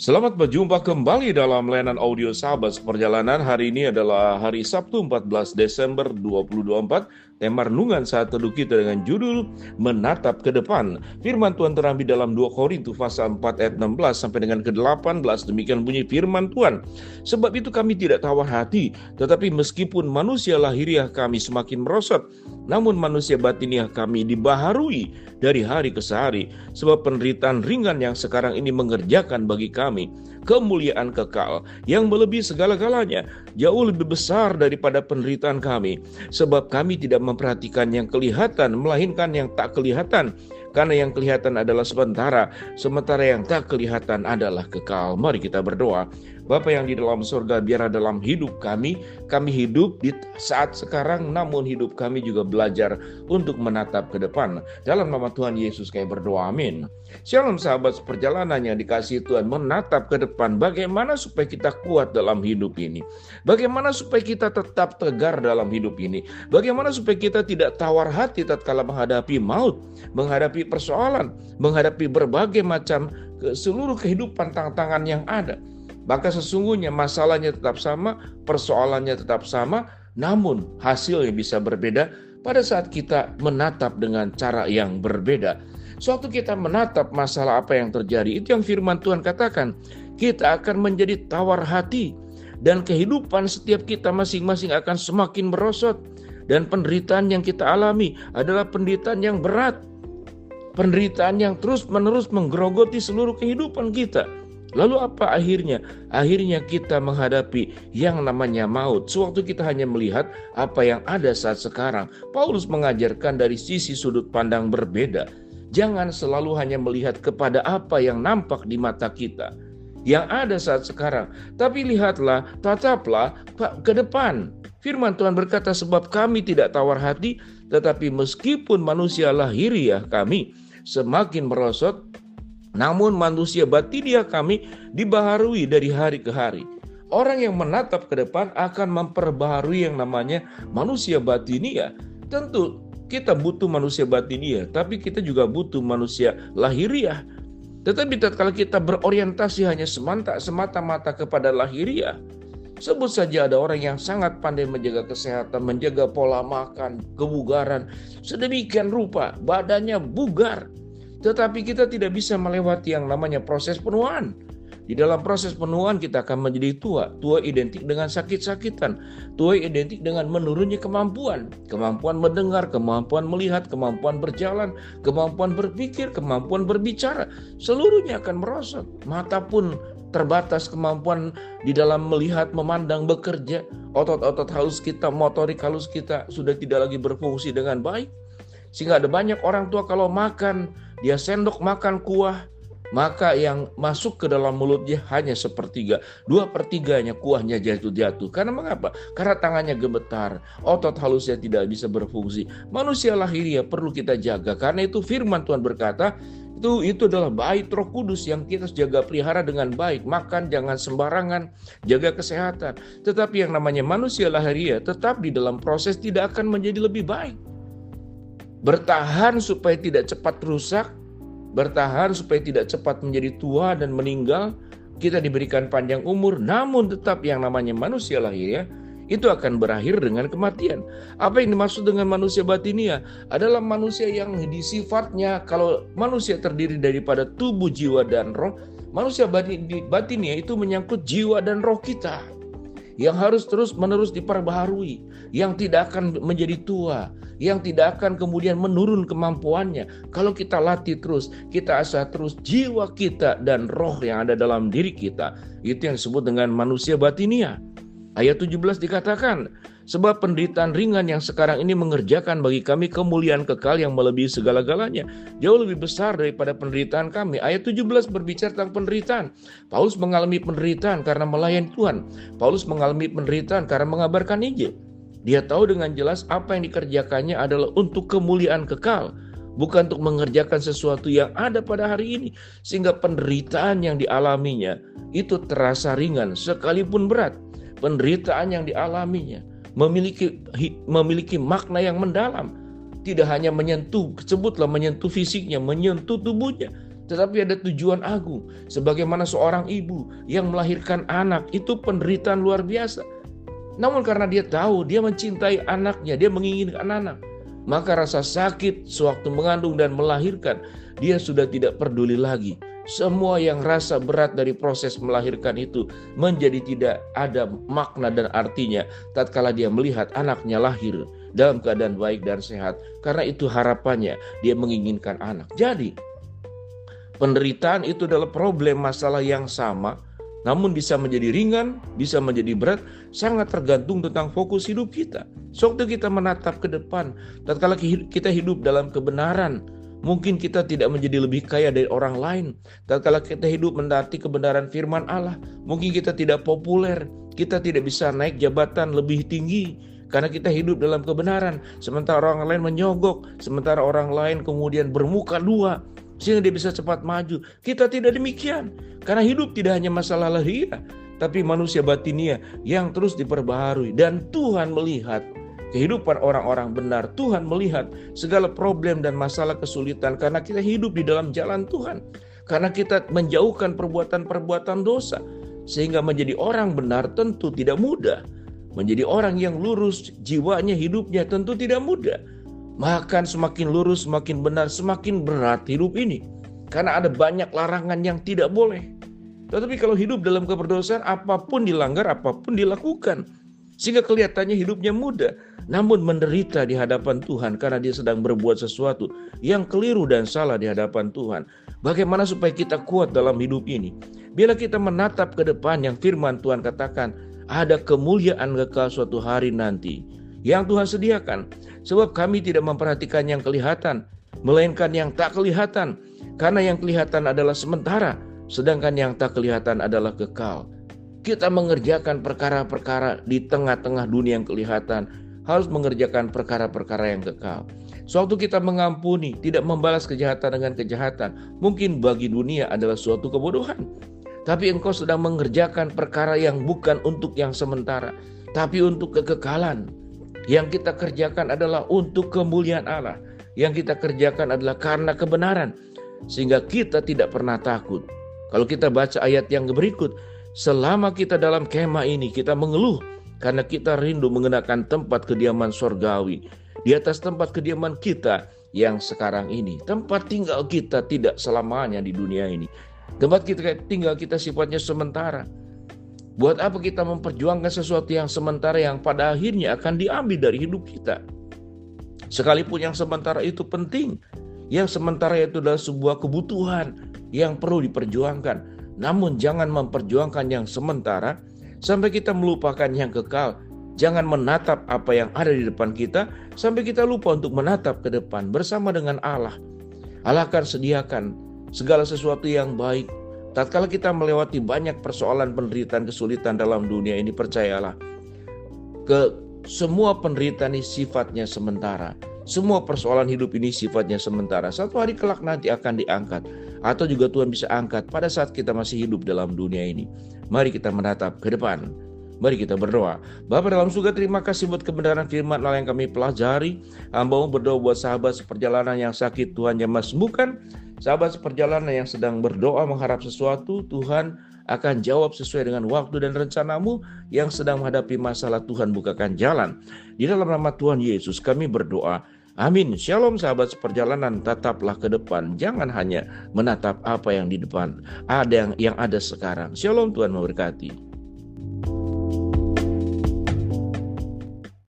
Selamat berjumpa kembali dalam layanan audio Sahabat Seperjalanan. Hari ini adalah hari Sabtu 14 Desember 2024. Tema renungan saat teduh kita dengan judul Menatap ke Depan. Firman Tuhan terambil dalam 2 Korintus pasal 4 ayat 16 sampai dengan ke-18. Demikian bunyi firman Tuhan. Sebab itu kami tidak tawar hati, tetapi meskipun manusia lahiriah kami semakin merosot, namun manusia batiniah kami dibaharui dari hari ke hari. Sebab penderitaan ringan yang sekarang ini mengerjakan bagi kami kemuliaan kekal yang melebihi segala-galanya, jauh lebih besar daripada penderitaan kami. Sebab kami tidak memperhatikan yang kelihatan, melainkan yang tak kelihatan. Karena yang kelihatan adalah sementara, sementara yang tak kelihatan adalah kekal. Mari kita berdoa. Bapa yang di dalam surga, biarlah dalam hidup kami hidup di saat sekarang, namun hidup kami juga belajar untuk menatap ke depan. Dalam nama Tuhan Yesus kami berdoa, amin. Shalom sahabat seperjalanan yang dikasihi Tuhan, menatap ke depan. Bagaimana supaya kita kuat dalam hidup ini? Bagaimana supaya kita tetap tegar dalam hidup ini? Bagaimana supaya kita tidak tawar hati tatkala menghadapi maut, menghadapi persoalan, menghadapi berbagai macam seluruh kehidupan tantangan yang ada? Maka sesungguhnya masalahnya tetap sama, persoalannya tetap sama, namun hasilnya bisa berbeda pada saat kita menatap dengan cara yang berbeda. Suatu kita menatap masalah apa yang terjadi, itu yang firman Tuhan katakan, kita akan menjadi tawar hati dan kehidupan setiap kita masing-masing akan semakin merosot, dan penderitaan yang kita alami adalah penderitaan yang berat, penderitaan yang terus-menerus menggerogoti seluruh kehidupan kita. Lalu apa akhirnya? Akhirnya kita menghadapi yang namanya maut. Sewaktu kita hanya melihat apa yang ada saat sekarang. Paulus mengajarkan dari sisi sudut pandang berbeda. Jangan selalu hanya melihat kepada apa yang nampak di mata kita, yang ada saat sekarang. Tapi lihatlah, tataplah ke depan. Firman Tuhan berkata, sebab kami tidak tawar hati, tetapi meskipun manusia lahiriah kami semakin merosot, namun manusia batiniah kami dibaharui dari hari ke hari. Orang yang menatap ke depan akan memperbaharui yang namanya manusia batiniah. Tentu kita butuh manusia batiniah, tapi kita juga butuh manusia lahiriah. Tetapi tatkala kita berorientasi hanya semata-mata kepada lahiriah, sebut saja ada orang yang sangat pandai menjaga kesehatan, menjaga pola makan, kebugaran, sedemikian rupa badannya bugar. Tetapi kita tidak bisa melewati yang namanya proses penuaan. Di dalam proses penuaan kita akan menjadi tua. Tua identik dengan sakit-sakitan. Tua identik dengan menurunnya kemampuan. Kemampuan mendengar, kemampuan melihat, kemampuan berjalan, kemampuan berpikir, kemampuan berbicara. Seluruhnya akan merosot. Mata pun terbatas kemampuan di dalam melihat, memandang, bekerja. Otot-otot halus kita, motorik halus kita sudah tidak lagi berfungsi dengan baik. Sehingga ada banyak orang tua kalau makan, dia sendok makan kuah, maka yang masuk ke dalam mulutnya hanya sepertiga. 2/3 kuahnya jatuh. Karena mengapa? Karena tangannya gemetar, otot halusnya tidak bisa berfungsi. Manusia lahiriah perlu kita jaga. Karena itu firman Tuhan berkata, itu adalah bait Roh Kudus yang kita jaga pelihara dengan baik. Makan jangan sembarangan, jaga kesehatan. Tetapi yang namanya manusia lahiriah tetap di dalam proses tidak akan menjadi lebih baik. Bertahan supaya tidak cepat rusak, bertahan supaya tidak cepat menjadi tua dan meninggal. Kita diberikan panjang umur, namun tetap yang namanya manusia lahiriah itu akan berakhir dengan kematian. Apa yang dimaksud dengan manusia batiniah? Adalah manusia yang disifatnya, kalau manusia terdiri daripada tubuh, jiwa, dan roh, manusia batiniah itu menyangkut jiwa dan roh kita, yang harus terus-menerus diperbaharui, yang tidak akan menjadi tua, yang tidak akan kemudian menurun kemampuannya. Kalau kita latih terus, kita asah terus jiwa kita dan roh yang ada dalam diri kita. Itu yang disebut dengan manusia batiniah. Ayat 17 dikatakan, sebab penderitaan ringan yang sekarang ini mengerjakan bagi kami kemuliaan kekal yang melebihi segala-galanya, jauh lebih besar daripada penderitaan kami. Ayat 17 berbicara tentang penderitaan. Paulus mengalami penderitaan karena melayani Tuhan. Paulus mengalami penderitaan karena mengabarkan Injil. Dia tahu dengan jelas apa yang dikerjakannya adalah untuk kemuliaan kekal, bukan untuk mengerjakan sesuatu yang ada pada hari ini. Sehingga penderitaan yang dialaminya itu terasa ringan sekalipun berat. Penderitaan yang dialaminya memiliki makna yang mendalam. Tidak hanya menyentuh, sebutlah menyentuh fisiknya, menyentuh tubuhnya, tetapi ada tujuan agung. Sebagaimana seorang ibu yang melahirkan anak, itu penderitaan luar biasa. Namun karena dia tahu, dia mencintai anaknya, dia menginginkan anak, maka rasa sakit sewaktu mengandung dan melahirkan, dia sudah tidak peduli lagi. Semua yang rasa berat dari proses melahirkan itu menjadi tidak ada makna dan artinya tatkala dia melihat anaknya lahir dalam keadaan baik dan sehat. Karena itu harapannya, dia menginginkan anak. Jadi penderitaan itu adalah problem masalah yang sama, namun bisa menjadi ringan, bisa menjadi berat, sangat tergantung tentang fokus hidup kita. Sewaktu kita menatap ke depan, tatkala kita hidup dalam kebenaran, mungkin kita tidak menjadi lebih kaya dari orang lain. Tatkala kita hidup mendaki kebenaran firman Allah, mungkin kita tidak populer, kita tidak bisa naik jabatan lebih tinggi, karena kita hidup dalam kebenaran. Sementara orang lain menyogok, sementara orang lain kemudian bermuka dua, sehingga dia bisa cepat maju. Kita tidak demikian, karena hidup tidak hanya masalah lahiriah, tapi manusia batinia yang terus diperbaharui. Dan Tuhan melihat kehidupan orang-orang benar. Tuhan melihat segala problem dan masalah kesulitan karena kita hidup di dalam jalan Tuhan. Karena kita menjauhkan perbuatan-perbuatan dosa. Sehingga menjadi orang benar tentu tidak mudah. Menjadi orang yang lurus, jiwanya, hidupnya tentu tidak mudah. Bahkan semakin lurus, semakin benar, semakin berat hidup ini. Karena ada banyak larangan yang tidak boleh. Tetapi kalau hidup dalam keberdosaan, apapun dilanggar, apapun dilakukan. Sehingga kelihatannya hidupnya mudah, namun menderita di hadapan Tuhan karena dia sedang berbuat sesuatu yang keliru dan salah di hadapan Tuhan. Bagaimana supaya kita kuat dalam hidup ini? Bila kita menatap ke depan yang firman Tuhan katakan, ada kemuliaan kekal suatu hari nanti yang Tuhan sediakan. Sebab kami tidak memperhatikan yang kelihatan, melainkan yang tak kelihatan. Karena yang kelihatan adalah sementara, sedangkan yang tak kelihatan adalah kekal. Kita mengerjakan perkara-perkara di tengah-tengah dunia yang kelihatan, harus mengerjakan perkara-perkara yang kekal. Suatu kita mengampuni, tidak membalas kejahatan dengan kejahatan, mungkin bagi dunia adalah suatu kebodohan. Tapi engkau sedang mengerjakan perkara yang bukan untuk yang sementara, tapi untuk kekekalan. Yang kita kerjakan adalah untuk kemuliaan Allah. Yang kita kerjakan adalah karena kebenaran, sehingga kita tidak pernah takut. Kalau kita baca ayat yang berikut, selama kita dalam kemah ini, kita mengeluh karena kita rindu mengenakan tempat kediaman sorgawi. Di atas tempat kediaman kita yang sekarang ini. Tempat tinggal kita tidak selamanya di dunia ini. Tempat kita tinggal kita sifatnya sementara. Buat apa kita memperjuangkan sesuatu yang sementara yang pada akhirnya akan diambil dari hidup kita? Sekalipun yang sementara itu penting. Yang sementara itu adalah sebuah kebutuhan yang perlu diperjuangkan. Namun jangan memperjuangkan yang sementara sampai kita melupakan yang kekal. Jangan menatap apa yang ada di depan kita sampai kita lupa untuk menatap ke depan bersama dengan Allah. Allah akan sediakan segala sesuatu yang baik. Tatkala kita melewati banyak persoalan, penderitaan, kesulitan dalam dunia ini, percayalah, semua penderitaan ini sifatnya sementara. Semua persoalan hidup ini sifatnya sementara. Satu hari kelak nanti akan diangkat. Atau juga Tuhan bisa angkat pada saat kita masih hidup dalam dunia ini. Mari kita menatap ke depan. Mari kita berdoa. Bapa dalam surga, terima kasih buat kebenaran firman Allah yang kami pelajari. Hamba-Mu berdoa buat sahabat seperjalanan yang sakit, Tuhan jamah sembuhkan. Sahabat seperjalanan yang sedang berdoa mengharap sesuatu, Tuhan akan jawab sesuai dengan waktu dan rencana-Mu. Yang sedang menghadapi masalah, Tuhan bukakan jalan. Di dalam nama Tuhan Yesus kami berdoa. Amin. Shalom sahabat seperjalanan, tataplah ke depan. Jangan hanya menatap apa yang di depan, ada yang ada sekarang. Shalom, Tuhan memberkati.